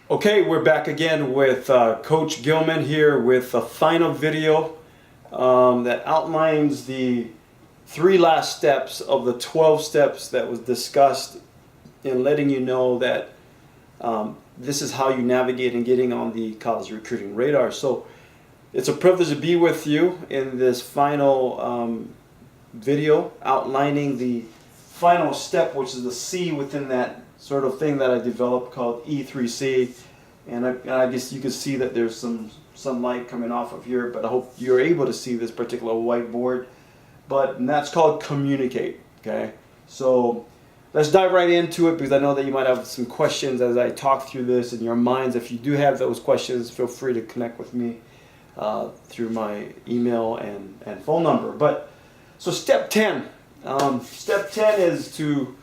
Okay, we're back again with Coach Gilman here with a final video that outlines the 3 last steps of the 12 steps that was discussed in letting you know that this is how you navigate in getting on the college recruiting radar. So it's a privilege to be with you in this final video outlining the final step, which is the C within that sort of thing that I developed called E3C. And I guess you can see that there's some sunlight coming off of here, but I hope you're able to see this particular whiteboard. And that's called communicate. Okay, so let's dive right into it, because I know that you might have some questions as I talk through this in your minds. If you do have those questions, feel free to connect with me through my email and phone number. So step 10. Step 10 is to,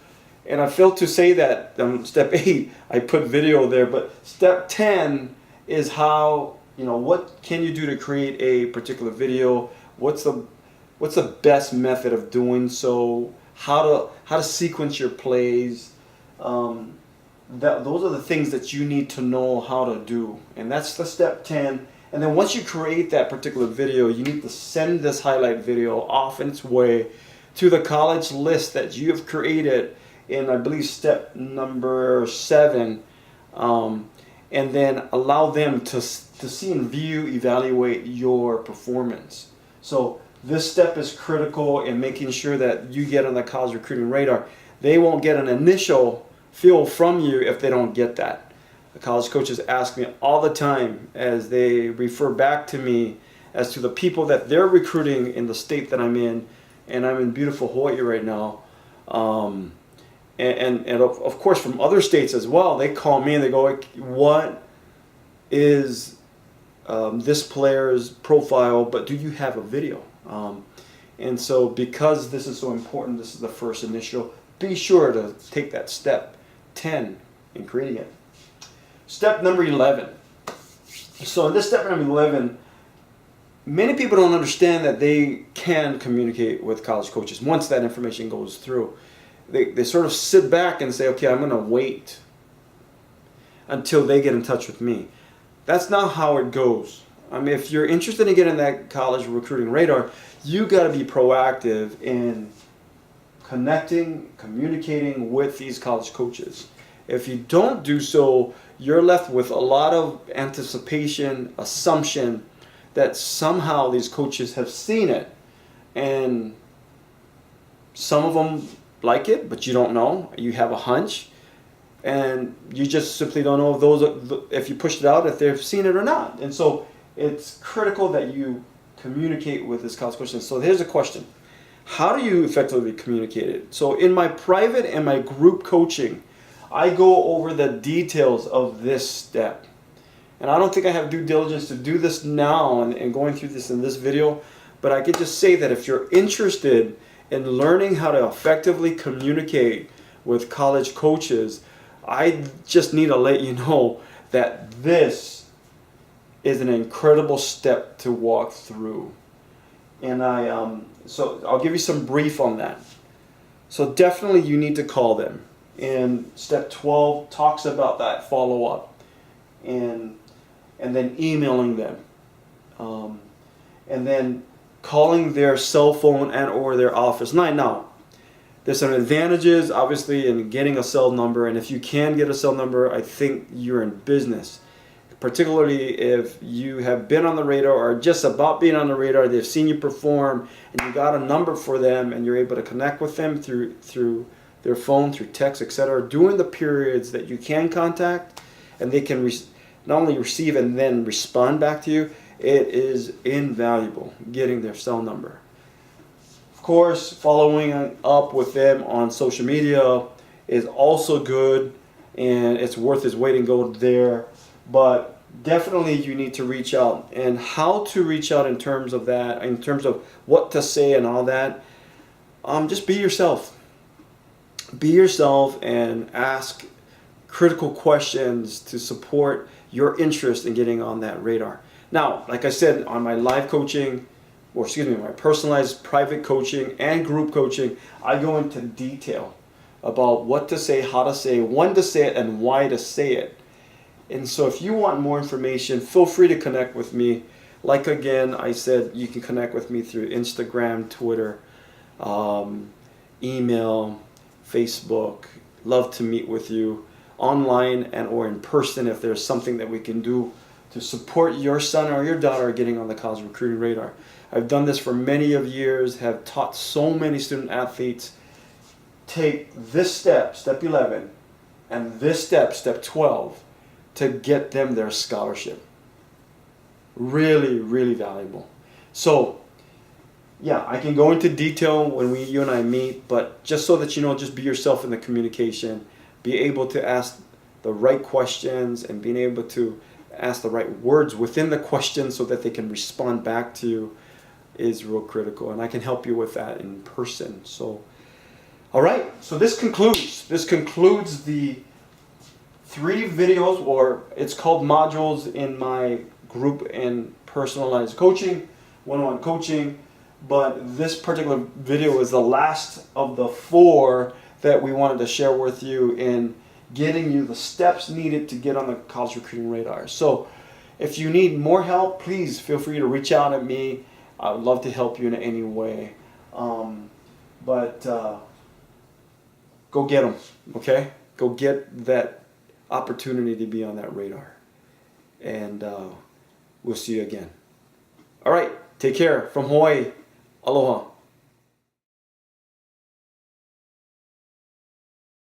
and I failed to say that step 8, I put video there, but step 10 is how, what can you do to create a particular video? What's the best method of doing so? How to sequence your plays? Those are the things that you need to know how to do, and that's the step 10. And then once you create that particular video, you need to send this highlight video off in its way to the college list that you have created in, I believe, step number 7, and then allow them to see and view, evaluate your performance. So this step is critical in making sure that you get on the college recruiting radar. They won't get an initial feel from you if they don't get that. The college coaches ask me all the time as they refer back to me as to the people that they're recruiting in the state that I'm in, and I'm in beautiful Hawaii right now. And of course from other states as well. They call me and they go, what is this player's profile, but do you have a video? And so because this is so important, this is the first initial, be sure to take that step 10 in creating it. Step number 11. So in this step number 11, many people don't understand that they can communicate with college coaches once that information goes through. They sort of sit back and say, okay, I'm going to wait until they get in touch with me. That's not how it goes. I mean, if you're interested in getting that college recruiting radar, you got to be proactive in connecting, communicating with these college coaches. If you don't do so, you're left with a lot of anticipation, assumption that somehow these coaches have seen it, and some of them like it, but you don't know. You have a hunch, and you just simply don't know if you pushed it out, if they've seen it or not. And so it's critical that you communicate with this college coach. So here's a question: how do you effectively communicate it? So in my private and my group coaching, I go over the details of this step. And I don't think I have due diligence to do this now and going through this in this video, but I can just say that if you're interested in learning how to effectively communicate with college coaches, I just need to let you know that this is an incredible step to walk through. And so I'll give you some brief on that. So definitely you need to call them. And step 12 talks about that follow-up and then emailing them, and then calling their cell phone and or their office line. Now, there's some advantages obviously in getting a cell number, and if you can get a cell number, I think you're in business, particularly if you have been on the radar or just about being on the radar. They've seen you perform and you got a number for them, and you're able to connect with them through their phone, through text, etc. during the periods that you can contact, and they can not only receive and then respond back to you. It is invaluable getting their cell number. Of course, following up with them on social media is also good, and it's worth its weight in gold there. But definitely you need to reach out, and how to reach out in terms of that, in terms of what to say and all that. Just be yourself. Be yourself and ask critical questions to support your interest in getting on that radar. Now, like I said, on my live coaching, my personalized private coaching and group coaching, I go into detail about what to say, how to say, when to say it, and why to say it. And so if you want more information, feel free to connect with me. Like again, I said, you can connect with me through Instagram, Twitter, email, Facebook. Love to meet with you online and or in person if there's something that we can do to support your son or your daughter getting on the college recruiting radar. I've done this for many of years, have taught so many student athletes. Take this step, step 11, and this step, step 12, to get them their scholarship. Really, really valuable. So, yeah, I can go into detail when you and I meet, but just so that you know, just be yourself in the communication, be able to ask the right questions and being able to ask the right words within the question so that they can respond back to you is real critical, and I can help you with that in person. So, all right, so this concludes the 3 videos, or it's called modules in my group and personalized coaching, one-on-one coaching, but this particular video is the last of the 4 that we wanted to share with you in getting you the steps needed to get on the college recruiting radar. So if you need more help, please feel free to reach out at me. I would love to help you in any way. Go get them, okay? Go get that opportunity to be on that radar. And we'll see you again. All right, take care. From Hawaii, aloha.